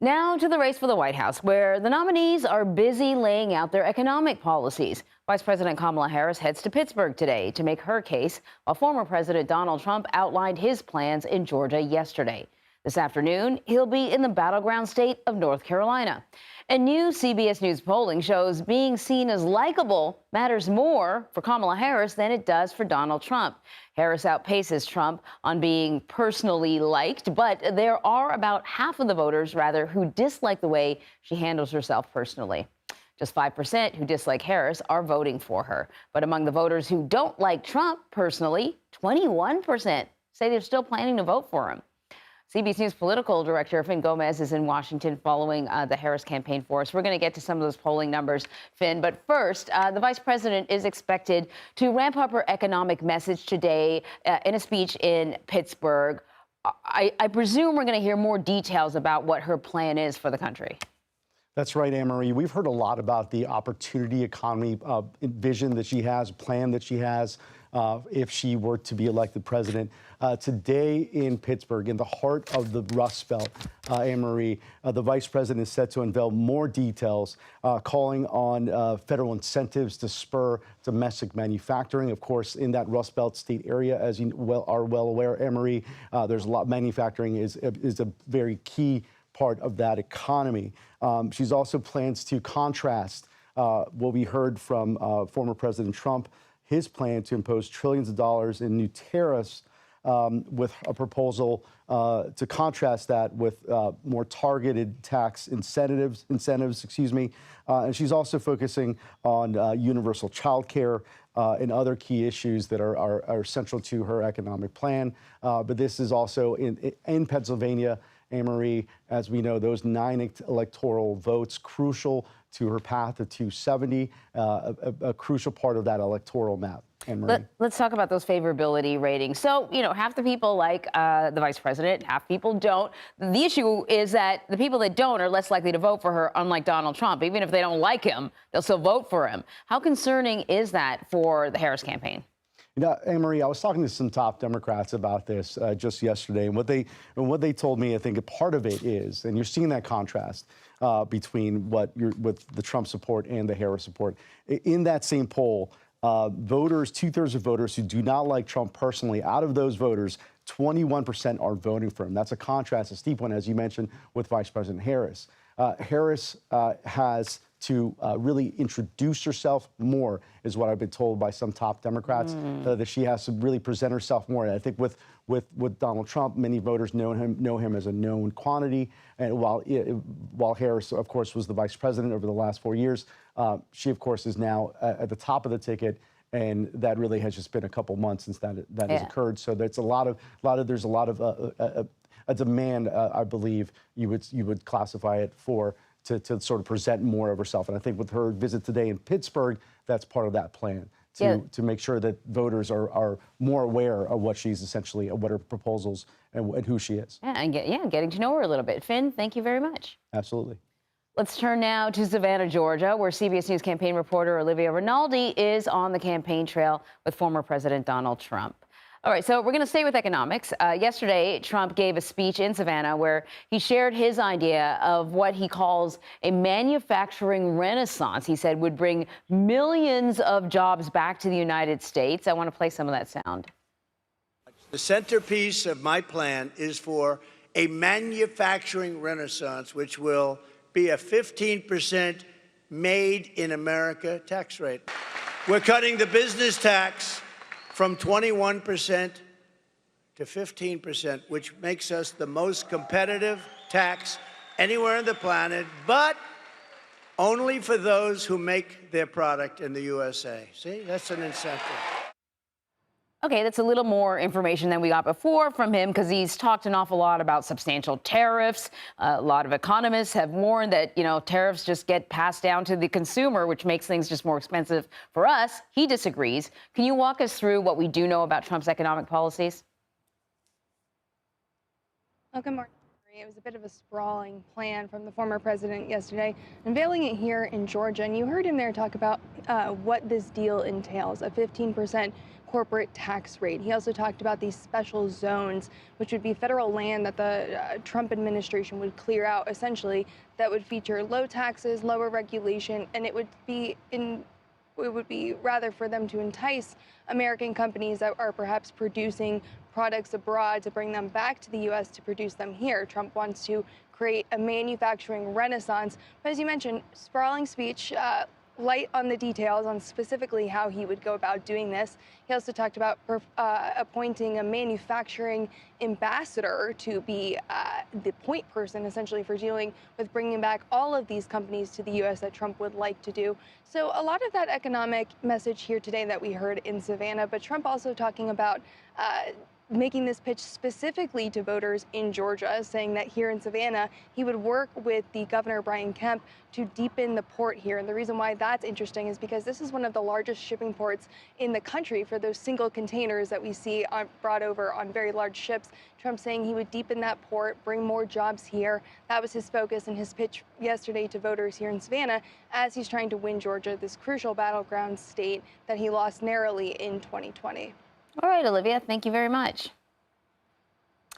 Now to the race for the White House, where the nominees are busy laying out their economic policies. Vice President Kamala Harris heads to Pittsburgh today to make her case, while former President Donald Trump outlined his plans in Georgia yesterday. This afternoon, he'll be in the battleground state of North Carolina. And new CBS News polling shows being seen as likable matters more for Kamala Harris than it does for Donald Trump. Harris outpaces Trump on being personally liked, but there are about half of the voters, rather, who dislike the way she handles herself personally. Just 5% who dislike Harris are voting for her. But among the voters who don't like Trump personally, 21% say they're still planning to vote for him. CBS News political director Fin Gómez is in Washington following the Harris campaign for us. We're going to get to some of those polling numbers, Fin. But first, the vice president is expected to ramp up her economic message today in a speech in Pittsburgh. I presume we're going to hear more details about what her plan is for the country. That's right, Anne-Marie. We've heard a lot about the opportunity economy vision that she has, plan that she has if she were to be elected president. Today in Pittsburgh, in the heart of the Rust Belt, Anne-Marie, the vice president is set to unveil more details, calling on federal incentives to spur domestic manufacturing. Of course, in that Rust Belt state area, as you are well aware, Anne-Marie, there's a lot. Manufacturing is a very key part of that economy. She's also plans to contrast what we heard from former President Trump, his plan to impose trillions of dollars in new tariffs, with a proposal to contrast that with more targeted tax incentives, and she's also focusing on universal child care and other key issues that are central to her economic plan. But this is also in Pennsylvania, Anne-Marie, as we know, those 9 electoral votes crucial to her path to 270, a crucial part of that electoral map. Let's talk about those favorability ratings. So, half the people like the vice president, half people don't. The issue is that the people that don't are less likely to vote for her, unlike Donald Trump. Even if they don't like him, they'll still vote for him. How concerning is that for the Harris campaign? Anne-Marie, I was talking to some top Democrats about this just yesterday, and what they told me, I think a part of it is, and you're seeing that contrast between with the Trump support and the Harris support. In that same poll, voters, 2/3 of voters who do not like Trump personally, out of those voters, 21% are voting for him. That's a contrast, a steep one, as you mentioned, with Vice President Harris. Harris has to really introduce herself more, is what I've been told by some top Democrats, that she has to really present herself more. And I think with Donald Trump, many voters know him as a known quantity. And while Harris, of course, was the vice president over the last 4 years, she, of course, is now at the top of the ticket. And that really has just been a couple months since that has occurred. So there's a lot of a demand, I believe you would classify it for, to sort of present more of herself. And I think with her visit today in Pittsburgh, that's part of that plan, to make sure that voters are more aware of what she's essentially, what her proposals and who she is. Yeah, and getting to know her a little bit. Fin, thank you very much. Absolutely. Let's turn now to Savannah, Georgia, where CBS News campaign reporter Olivia Rinaldi is on the campaign trail with former President Donald Trump. All right, so we're going to stay with economics. Yesterday, Trump gave a speech in Savannah where he shared his idea of what he calls a manufacturing renaissance. He said would bring millions of jobs back to the United States. I want to play some of that sound. The centerpiece of my plan is for a manufacturing renaissance, which will be a 15% made in America tax rate. We're cutting the business tax from 21% to 15%, which makes us the most competitive tax anywhere on the planet, but only for those who make their product in the USA. See, that's an incentive. Okay, that's a little more information than we got before from him, because he's talked an awful lot about substantial tariffs. A lot of economists have warned that, tariffs just get passed down to the consumer, which makes things just more expensive for us. He disagrees. Can you walk us through what we do know about Trump's economic policies? Well, good morning. It was a bit of a sprawling plan from the former president yesterday, unveiling it here in Georgia. And you heard him there talk about what this deal entails, a 15% corporate tax rate. He also talked about these special zones, which would be federal land that the Trump administration would clear out, essentially, that would feature low taxes, lower regulation, and it would be rather for them to entice American companies that are perhaps producing products abroad to bring them back to the U.S. to produce them here. Trump wants to create a manufacturing renaissance. But as you mentioned, sprawling speech, light on the details on specifically how he would go about doing this. He also talked about appointing a manufacturing ambassador to be the point person, essentially, for dealing with bringing back all of these companies to the U.S. that Trump would like to do. So a lot of that economic message here today that we heard in Savannah, but Trump also talking about making this pitch specifically to voters in Georgia, saying that here in Savannah, he would work with the governor, Brian Kemp, to deepen the port here. And the reason why that's interesting is because this is one of the largest shipping ports in the country for those single containers that we see brought over on very large ships. Trump saying he would deepen that port, bring more jobs here. That was his focus in his pitch yesterday to voters here in Savannah as he's trying to win Georgia, this crucial battleground state that he lost narrowly in 2020. All right, Olivia, thank you very much.